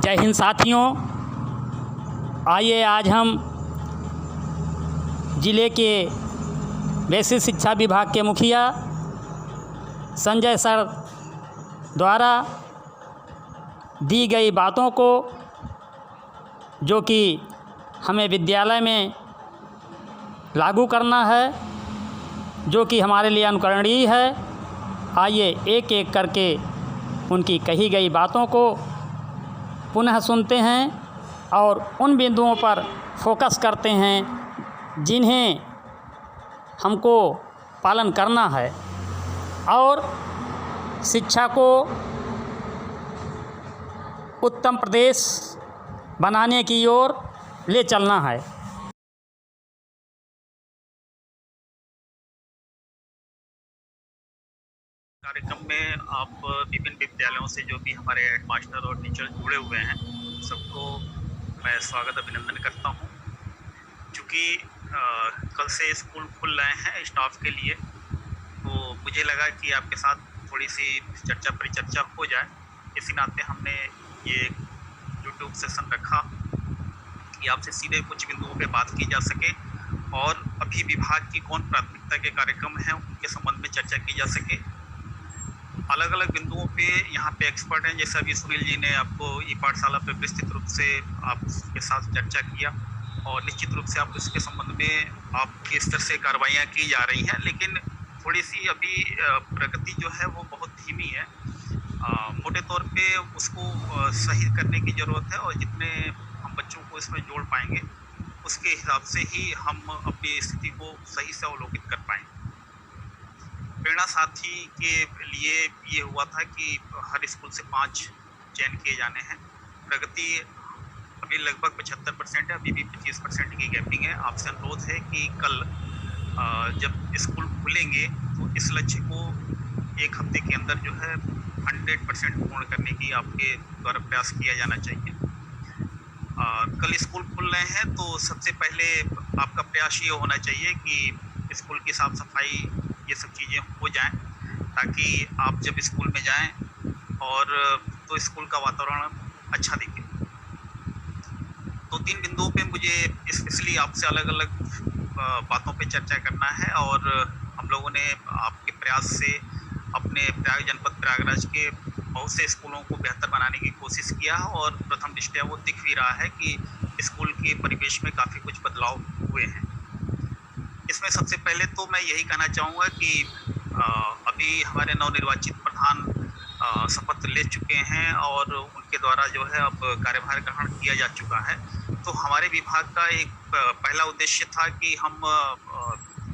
जय हिंद साथियों। आइए आज हम ज़िले के बेसिक शिक्षा विभाग के मुखिया संजय सर द्वारा दी गई बातों को, जो कि हमें विद्यालय में लागू करना है, जो कि हमारे लिए अनुकरणीय है। आइए एक एक करके उनकी कही गई बातों को पुनः सुनते हैं और उन बिंदुओं पर फोकस करते हैं जिन्हें हमको पालन करना है और शिक्षा को उत्तम प्रदेश बनाने की ओर ले चलना है। कार्यक्रम में आप विभिन्न विद्यालयों से जो भी हमारे हेडमास्टर और टीचर जुड़े हुए हैं, सबको मैं स्वागत अभिनंदन करता हूं। चूँकि कल से स्कूल खुल रहे हैं स्टाफ के लिए, तो मुझे लगा कि आपके साथ थोड़ी सी चर्चा परिचर्चा हो जाए। इसी नाते हमने ये यूट्यूब सेशन रखा कि आपसे सीधे कुछ बिंदुओं पे बात की जा सके और अभी विभाग की कौन प्राथमिकता के कार्यक्रम हैं उनके संबंध में चर्चा की जा सके। अलग अलग बिंदुओं पे यहाँ पे एक्सपर्ट हैं, जैसे अभी सुनील जी ने आपको ई पाठशाला पे विस्तृत रूप से आपके साथ चर्चा किया और निश्चित रूप से आप इसके संबंध में आपके स्तर से कार्रवाइयाँ की जा रही हैं, लेकिन थोड़ी सी अभी प्रगति जो है वो बहुत धीमी है। मोटे तौर पे उसको सही करने की ज़रूरत है और जितने हम बच्चों को इसमें जोड़ पाएंगे उसके हिसाब से ही हम अपनी स्थिति को सही से अवलोकित कर पाएंगे। प्रेरणा साथी के लिए ये हुआ था कि हर स्कूल से 5 चयन किए जाने हैं। प्रगति अभी लगभग 75% है, अभी भी 25% की गैपिंग है। आपसे अनुरोध है कि कल जब स्कूल खुलेंगे तो इस लक्ष्य को एक हफ्ते के अंदर जो है 100% पूर्ण करने की आपके द्वारा प्रयास किया जाना चाहिए। कल स्कूल खुल रहे हैं तो सबसे पहले आपका प्रयास ये होना चाहिए कि स्कूल की साफ़ सफाई ये सब चीज़ें हो जाएं, ताकि आप जब स्कूल में जाएं और तो स्कूल का वातावरण अच्छा दिखे। 2-3 बिंदुओं पे मुझे स्पेशली आपसे अलग अलग बातों पे चर्चा करना है और हम लोगों ने आपके प्रयास से अपने जनपद प्रयागराज के बहुत से स्कूलों को बेहतर बनाने की कोशिश किया और प्रथम दृष्टया वो दिख भी रहा है कि स्कूल के परिवेश में काफ़ी कुछ बदलाव हुए हैं। इसमें सबसे पहले तो मैं यही कहना चाहूँगा कि अभी हमारे नवनिर्वाचित प्रधान शपथ ले चुके हैं और उनके द्वारा जो है अब कार्यभार ग्रहण किया जा चुका है। तो हमारे विभाग का एक पहला उद्देश्य था कि हम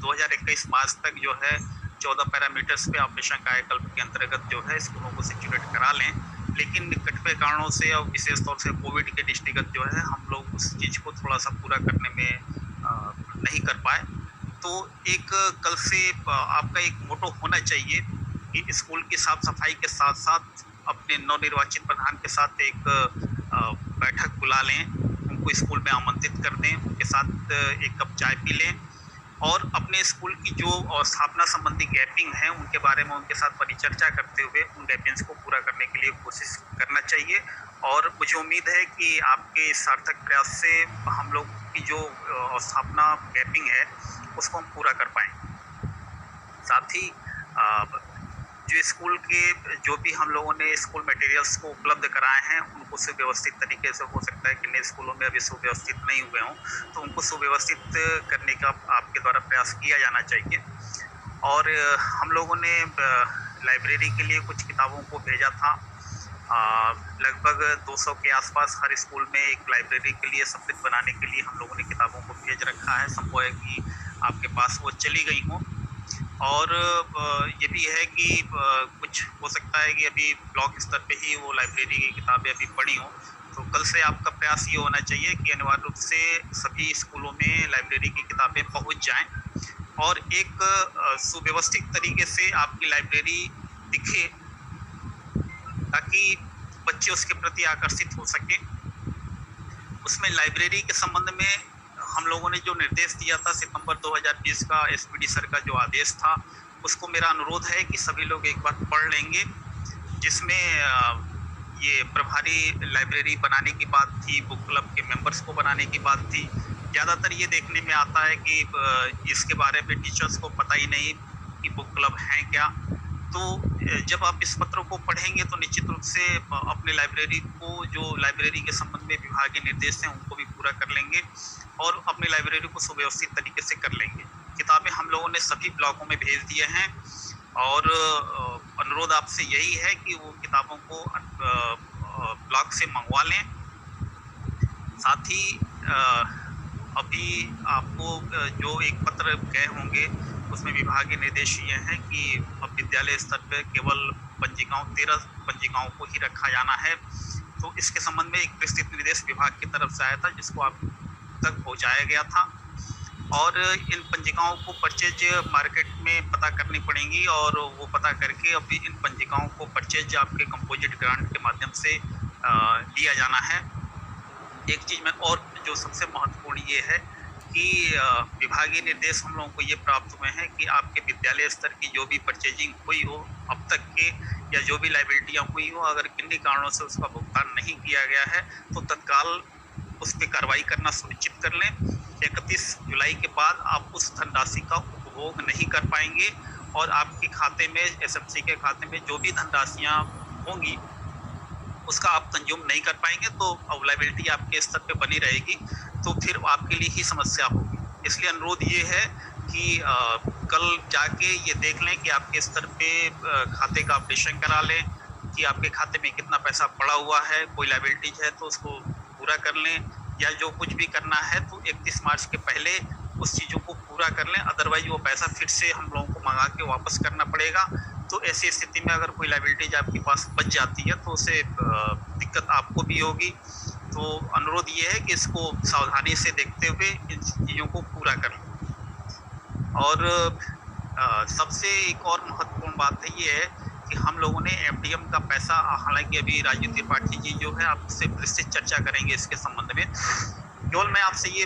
2021 मार्च तक जो है 14 पैरामीटर्स पे ऑपरेशन कायाकल्प के अंतर्गत जो है स्कूलों को सिचुएट करा लें, लेकिन कतिपय कारणों से और विशेष तौर से कोविड के दृष्टिगत जो है हम लोग उस चीज़ को थोड़ा सा पूरा करने में नहीं कर पाए। तो एक कल से आपका एक मोटो होना चाहिए कि स्कूल की साफ़ सफाई के साथ साथ अपने नवनिर्वाचित प्रधान के साथ एक बैठक बुला लें, उनको स्कूल में आमंत्रित कर दें, उनके साथ एक कप चाय पी लें और अपने स्कूल की जो स्थापना संबंधी गैपिंग है उनके बारे में उनके साथ परिचर्चा करते हुए उन गैपिंग्स को पूरा करने के लिए कोशिश करना चाहिए। और मुझे उम्मीद है कि आपके सार्थक प्रयास से हम लोग की जो स्थापना गैपिंग है उसको हम पूरा कर पाएंगे। साथ ही जो स्कूल के जो भी हम लोगों ने स्कूल मटेरियल्स को उपलब्ध कराए हैं उनको सुव्यवस्थित तरीके से, हो सकता है कि नए स्कूलों में अभी सुव्यवस्थित नहीं हुए हों, तो उनको सुव्यवस्थित करने का आपके द्वारा प्रयास किया जाना चाहिए। और हम लोगों ने लाइब्रेरी के लिए कुछ किताबों को भेजा था। लगभग 200 के आसपास हर स्कूल में एक लाइब्रेरी के लिए समृद्ध बनाने के लिए हम लोगों ने किताबों को भेज रखा है। संभव है कि आपके पास वो चली गई हों। और ये भी है कि कुछ हो सकता है कि अभी ब्लॉक स्तर पे ही वो लाइब्रेरी की किताबें अभी पढ़ी हों। तो कल से आपका प्रयास ये होना चाहिए कि अनिवार्य रूप से सभी स्कूलों में लाइब्रेरी की किताबें पहुंच जाएं और एक सुव्यवस्थित तरीके से आपकी लाइब्रेरी दिखे, ताकि बच्चे उसके प्रति आकर्षित हो सकें। उसमें लाइब्रेरी के संबंध में हम लोगों ने जो निर्देश दिया था सितंबर 2020 का एसपीडी सर का जो आदेश था, उसको मेरा अनुरोध है कि सभी लोग एक बार पढ़ लेंगे, जिसमें ये प्रभारी लाइब्रेरी बनाने की बात थी, बुक क्लब के मेंबर्स को बनाने की बात थी। ज़्यादातर ये देखने में आता है कि इसके बारे में टीचर्स को पता ही नहीं कि बुक क्लब हैं क्या। तो जब आप इस पत्र को पढ़ेंगे तो निश्चित रूप से अपने लाइब्रेरी को, जो लाइब्रेरी के संबंध में विभागीय निर्देश हैं, उनको भी पूरा कर लेंगे और अपनी लाइब्रेरी को सुव्यवस्थित तरीके से कर लेंगे। किताबें हम लोगों ने सभी ब्लॉकों में भेज दिए हैं और अनुरोध आपसे यही है कि वो किताबों को ब्लॉक से मंगवा लें। साथ ही अभी आपको जो एक पत्र गए होंगे उसमें विभागीय निर्देश ये हैं कि अब विद्यालय स्तर पर केवल 13 पंजिकाओं को ही रखा जाना है। तो इसके संबंध में एक विस्तृत निर्देश विभाग की तरफ से आया था, जिसको आप तक पहुंचाया गया था और इन पंजिकाओं को परचेज मार्केट में पता करनी पड़ेंगी और वो पता करके अभी इन पंजिकाओं को परचेज आपके कंपोजिट ग्रांट के माध्यम से दिया जाना है। एक चीज़ में और जो सबसे महत्वपूर्ण ये है कि विभागीय निर्देश हम लोगों को ये प्राप्त हुए हैं कि आपके विद्यालय स्तर की जो भी परचेजिंग हुई हो अब तक के, या जो भी लायबिलिटियाँ हुई हो, अगर किन्हीं कारणों से उसका भुगतान नहीं किया गया है तो तत्काल उस पर कार्रवाई करना सुनिश्चित कर लें। 31 जुलाई के बाद आप उस धनराशि का उपभोग नहीं कर पाएंगे और आपके खाते में, एसएमसी के खाते में जो भी धनराशियाँ होंगी उसका आप कंज्यूम नहीं कर पाएंगे, तो अवेलेबिलिटी आपके स्तर पे बनी रहेगी, तो फिर आपके लिए ही समस्या होगी। इसलिए अनुरोध ये है कि कल जाके ये देख लें कि आपके स्तर पे खाते का अपडेशन करा लें कि आपके खाते में कितना पैसा पड़ा हुआ है, कोई लायबिलिटीज है तो उसको पूरा कर लें, या जो कुछ भी करना है तो 31 मार्च के पहले उस चीज़ों को पूरा कर लें। अदरवाइज वो पैसा फिर से हम लोगों को मंगा के वापस करना पड़ेगा। तो ऐसी स्थिति में अगर कोई लायबिलिटीज आपके पास बच जाती है तो उसे दिक्कत आपको भी होगी। तो अनुरोध ये है कि इसको सावधानी से देखते हुए इन चीज़ों को पूरा कर लें। और सबसे एक और महत्वपूर्ण बात है ये है कि हम लोगों ने एमडीएम का पैसा, हालांकि अभी राजू त्रिपाठी जी जो है आपसे विस्तृत चर्चा करेंगे इसके संबंध में, केवल मैं आपसे ये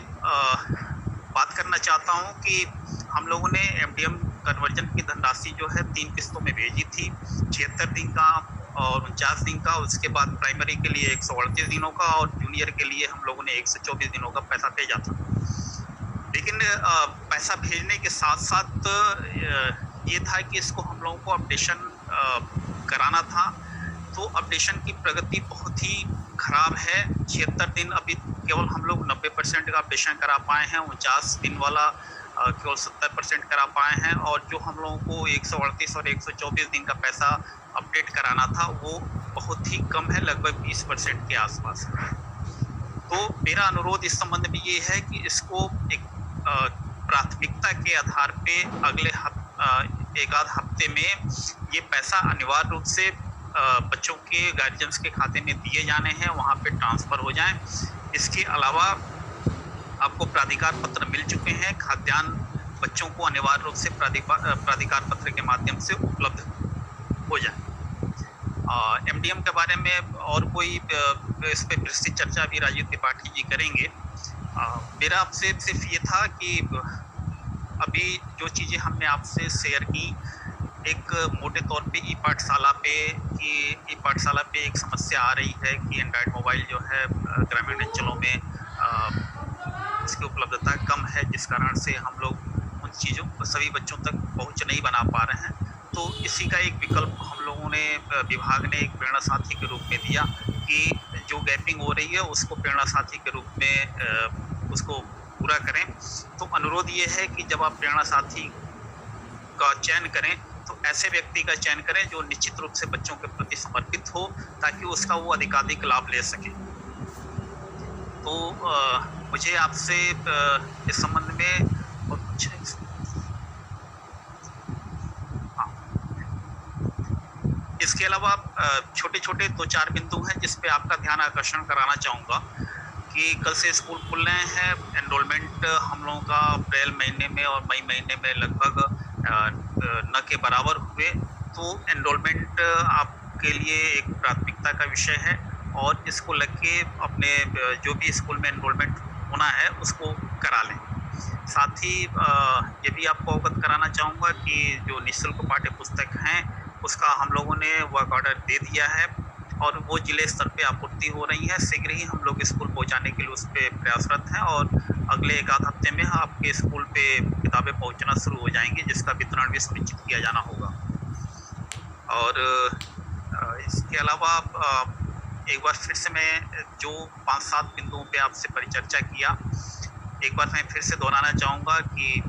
बात करना चाहता हूँ कि हम लोगों ने एमडीएम कन्वर्जन की धनराशि जो है 3 किस्तों में भेजी थी, 76 दिन का और 49 दिन का। उसके बाद प्राइमरी के लिए 138 दिनों का और जूनियर के लिए हम लोगों ने 124 दिनों का पैसा भेजा था। लेकिन पैसा भेजने के साथ साथ ये था कि इसको हम लोगों को अपडेशन कराना था, तो अपडेशन की प्रगति बहुत ही खराब है। 76 दिन अभी केवल हम लोग 90% का अपडेशन करा पाए हैं, 49 दिन वाला केवल 70% करा पाए हैं, और जो हम लोगों को 138 और 124 दिन का पैसा अपडेट कराना था वो बहुत ही कम है, लगभग 20% के आसपास। तो मेरा अनुरोध इस संबंध में ये है कि इसको एक प्राथमिकता के आधार पे अगले एक आध हफ्ते में ये पैसा अनिवार्य रूप से बच्चों के गार्जियंस के खाते में दिए जाने हैं, वहाँ पे ट्रांसफ़र हो जाएं। इसके अलावा आपको प्राधिकार पत्र मिल चुके हैं, खाद्यान्न बच्चों को अनिवार्य रूप से प्राधिकार पत्र के माध्यम से उपलब्ध हो जाए। एमडीएम के बारे में और कोई इस पर विस्तृत चर्चा भी राजू त्रिपाठी जी करेंगे। मेरा आपसे सिर्फ ये था कि अभी जो चीज़ें हमने आपसे शेयर की, एक मोटे तौर पे ई पाठशाला पे एक समस्या आ रही है कि एंड्रॉयड मोबाइल जो है ग्रामीण अंचलों में इसकी उपलब्धता कम है, जिस कारण से हम लोग उन चीज़ों को सभी बच्चों तक पहुंच नहीं बना पा रहे हैं। तो इसी का एक विकल्प हम लोगों ने, विभाग ने एक प्रेरणा साथी के रूप में दिया कि जो गैपिंग हो रही है उसको प्रेरणा साथी के रूप में उसको पूरा करें। तो अनुरोध ये है कि जब आप प्रेरणा साथी का चयन करें तो ऐसे व्यक्ति का चयन करें जो निश्चित रूप से बच्चों के प्रति समर्पित हो, ताकि उसका वो अधिकाधिक लाभ ले सके। तो मुझे आपसे इस संबंध में और कुछ इसके अलावा छोटे छोटे 2-4 बिंदु हैं जिस पे आपका ध्यान आकर्षण कराना चाहूँगा कि कल से स्कूल खुल रहे हैं। एनरोलमेंट हम लोगों का अप्रैल महीने में और मई महीने में लगभग न के बराबर हुए, तो एनरोलमेंट आपके लिए एक प्राथमिकता का विषय है और इसको लग के अपने जो भी स्कूल में एनरोलमेंट होना है उसको करा लें। साथ ही ये भी आपको अवगत कराना चाहूँगा कि जो निःशुल्क पाठ्य पुस्तक हैं उसका हम लोगों ने वर्क ऑर्डर दे दिया है और वो जिले स्तर पे आपूर्ति हो रही है। शीघ्र ही हम लोग स्कूल पहुंचाने के लिए उस पे प्रयासरत हैं और अगले एक आध हफ्ते में आपके स्कूल पे किताबें पहुंचना शुरू हो जाएंगी, जिसका वितरण भी सुनिश्चित किया जाना होगा। और इसके अलावा एक बार फिर से मैं जो 5-7 बिंदुओं पे आपसे परिचर्चा किया, एक बार मैं फिर से दोहराना चाहूँगा कि